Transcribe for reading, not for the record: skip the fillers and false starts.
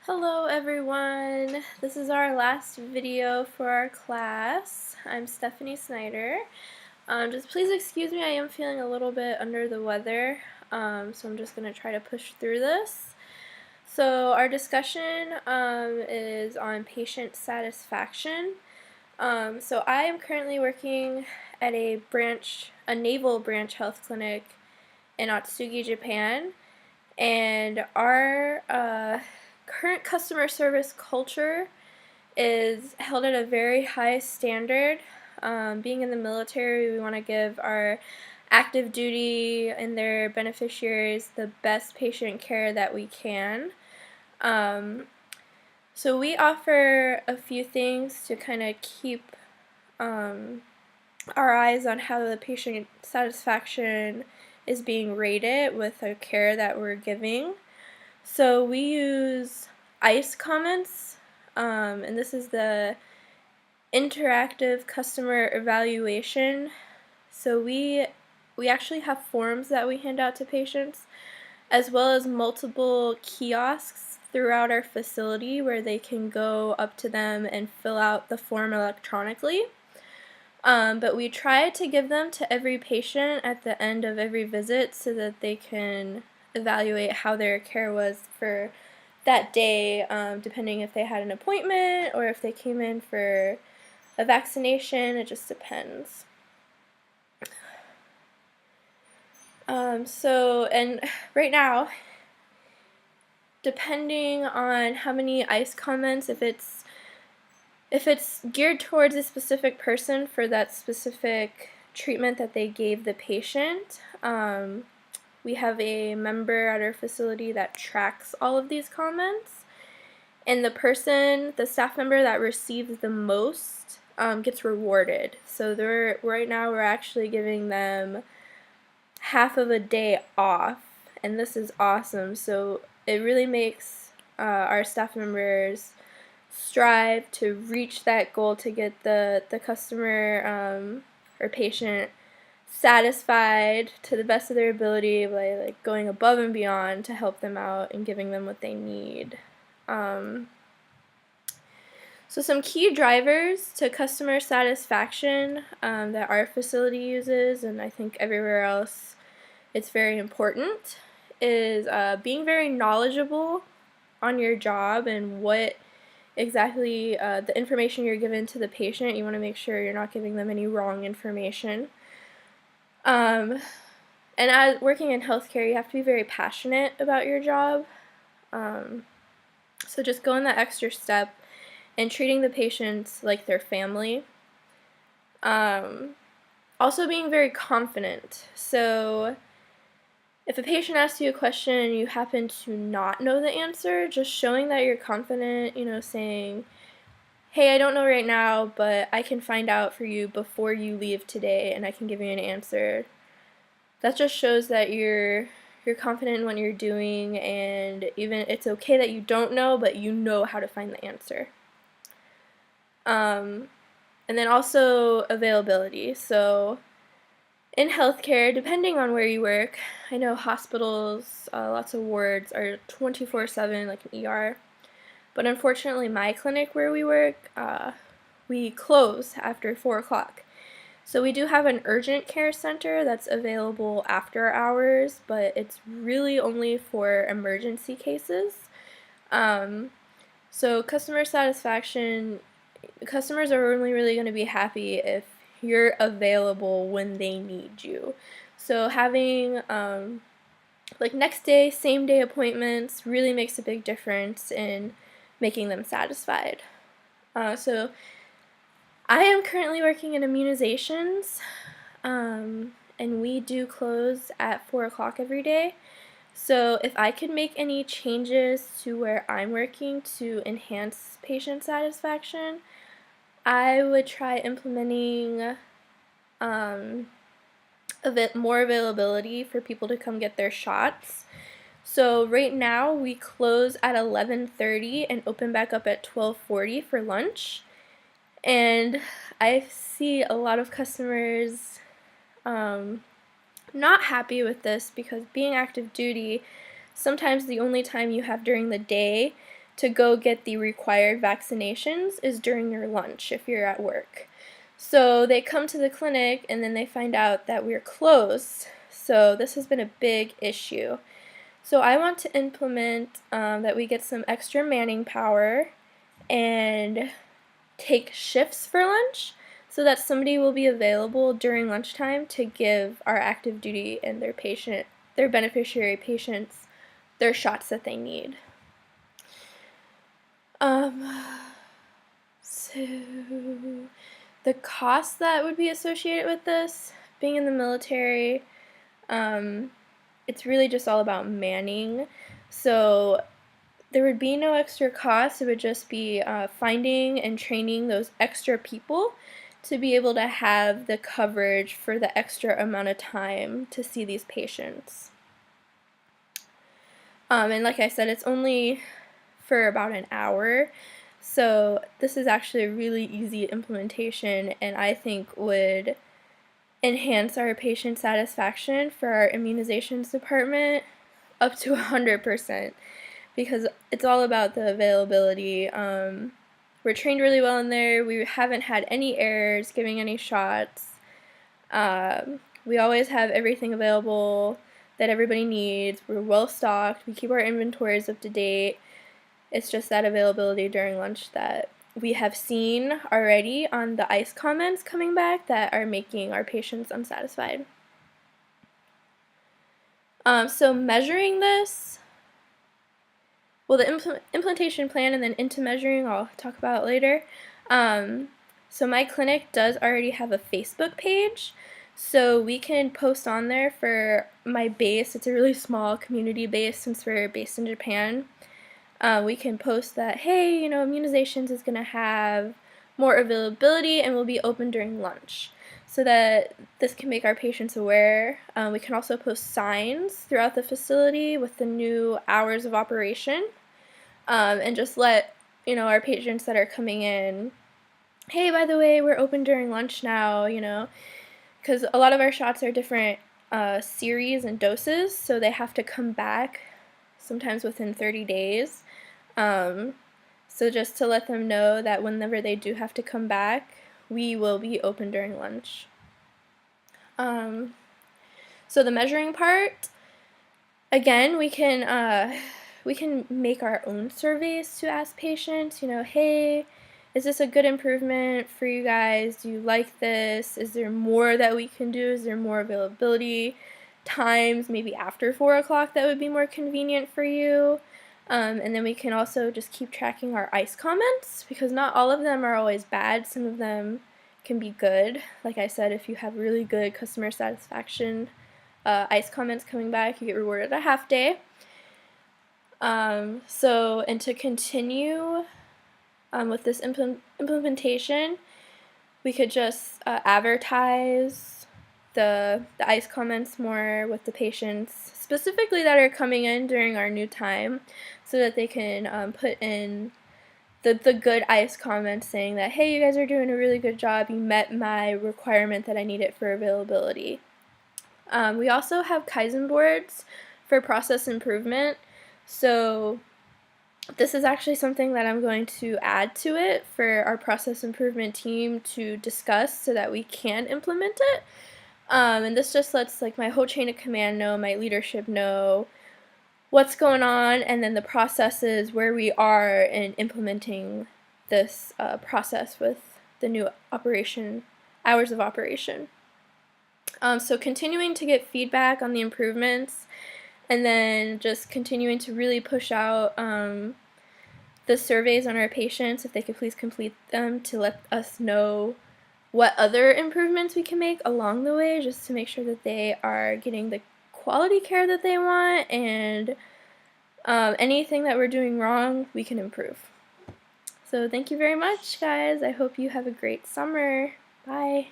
Hello everyone! This is our last video for our class. I'm Stephanie Snyder. Just please excuse me, I am feeling a little bit under the weather, so I'm just going to try to push through this. So our discussion is on patient satisfaction. So I am currently working at a naval branch health clinic in Atsugi, Japan, and our current customer service culture is held at a very high standard. Being in the military, we want to give our active duty and their beneficiaries the best patient care that we can. So we offer a few things to kind of keep our eyes on how the patient satisfaction is being rated with the care that we're giving. So we use ICE comments, and this is the interactive customer evaluation. So we actually have forms that we hand out to patients, as well as multiple kiosks throughout our facility where they can go up to them and fill out the form electronically. But we try to give them to every patient at the end of every visit so that they can evaluate how their care was for that day, depending if they had an appointment or if they came in for a vaccination. It just depends. And right now, depending on how many ICE comments, if it's geared towards a specific person for that specific treatment that they gave the patient, we have a member at our facility that tracks all of these comments, and the staff member that receives the most gets rewarded. So right now we're actually giving them half of a day off, and this is awesome. So it really makes our staff members strive to reach that goal to get the customer or patient satisfied to the best of their ability by like going above and beyond to help them out and giving them what they need. So some key drivers to customer satisfaction that our facility uses, and I think everywhere else it's very important, is being very knowledgeable on your job and what exactly the information you're giving to the patient. You want to make sure you're not giving them any wrong information. And as working in healthcare, you have to be very passionate about your job. So just going that extra step and treating the patients like their family. Also being very confident. So if a patient asks you a question and you happen to not know the answer, just showing that you're confident, saying, hey, I don't know right now, but I can find out for you before you leave today and I can give you an answer. That just shows that you're confident in what you're doing, and even it's okay that you don't know, but you know how to find the answer. And then also availability. So in healthcare, depending on where you work, I know hospitals, lots of wards are 24/7, like an ER. But unfortunately, my clinic where we work, we close after 4 o'clock. So we do have an urgent care center that's available after hours, but it's really only for emergency cases. So customer satisfaction, customers are only really going to be happy if you're available when they need you. So having like next day, same day appointments really makes a big difference in making them satisfied. So I am currently working in immunizations, and we do close at 4 o'clock every day. So if I could make any changes to where I'm working to enhance patient satisfaction, I would try implementing more availability for people to come get their shots. So right now we close at 11:30 and open back up at 12:40 for lunch. And I see a lot of customers not happy with this because being active duty, sometimes the only time you have during the day to go get the required vaccinations is during your lunch if you're at work. So they come to the clinic and then they find out that we're closed. So this has been a big issue. So I want to implement that we get some extra manning power and take shifts for lunch so that somebody will be available during lunchtime to give our active duty and their beneficiary patients, their shots that they need. So the cost that would be associated with this, being in the military, it's really just all about manning. So there would be no extra cost. It would just be finding and training those extra people to be able to have the coverage for the extra amount of time to see these patients. And like I said, it's only for about an hour. So this is actually a really easy implementation, and I think would enhance our patient satisfaction for our immunizations department up to 100%, because it's all about the availability. We're trained really well in there. We haven't had any errors giving any shots. We always have everything available that everybody needs. We're well stocked. We keep our inventories up to date. It's just that availability during lunch that we have seen already on the ICE comments coming back that are making our patients unsatisfied. So measuring this, well, the implementation plan and then into measuring I'll talk about later. So my clinic does already have a Facebook page, so we can post on there for my base. It's a really small community base since we're based in Japan. We can post that, hey, immunizations is going to have more availability and will be open during lunch, so that this can make our patients aware. We can also post signs throughout the facility with the new hours of operation, and just let our patients that are coming in, hey, by the way, we're open during lunch now, because a lot of our shots are different series and doses, so they have to come back sometimes within 30 days. So just to let them know that whenever they do have to come back, we will be open during lunch. So the measuring part, again, we can make our own surveys to ask patients, hey, is this a good improvement for you guys? Do you like this? Is there more that we can do? Is there more availability times, maybe after 4 o'clock, that would be more convenient for you? And then we can also just keep tracking our ICE comments, because not all of them are always bad. Some of them can be good. Like I said, if you have really good customer satisfaction ICE comments coming back, you get rewarded a half day. And to continue with this implementation, we could just advertise the ICE comments more with the patients, specifically that are coming in during our new time, so that they can put in the good ICE comments saying that, hey, you guys are doing a really good job, you met my requirement that I needed for availability. We also have Kaizen boards for process improvement, so this is actually something that I'm going to add to it for our process improvement team to discuss so that we can implement it. And this just lets my whole chain of command know, my leadership know what's going on, and then the processes where we are in implementing this process with the new hours of operation. So continuing to get feedback on the improvements, and then just continuing to really push out the surveys on our patients, if they could please complete them to let us know what other improvements we can make along the way, just to make sure that they are getting the quality care that they want, and anything that we're doing wrong, we can improve. So thank you very much, guys. I hope you have a great summer. Bye.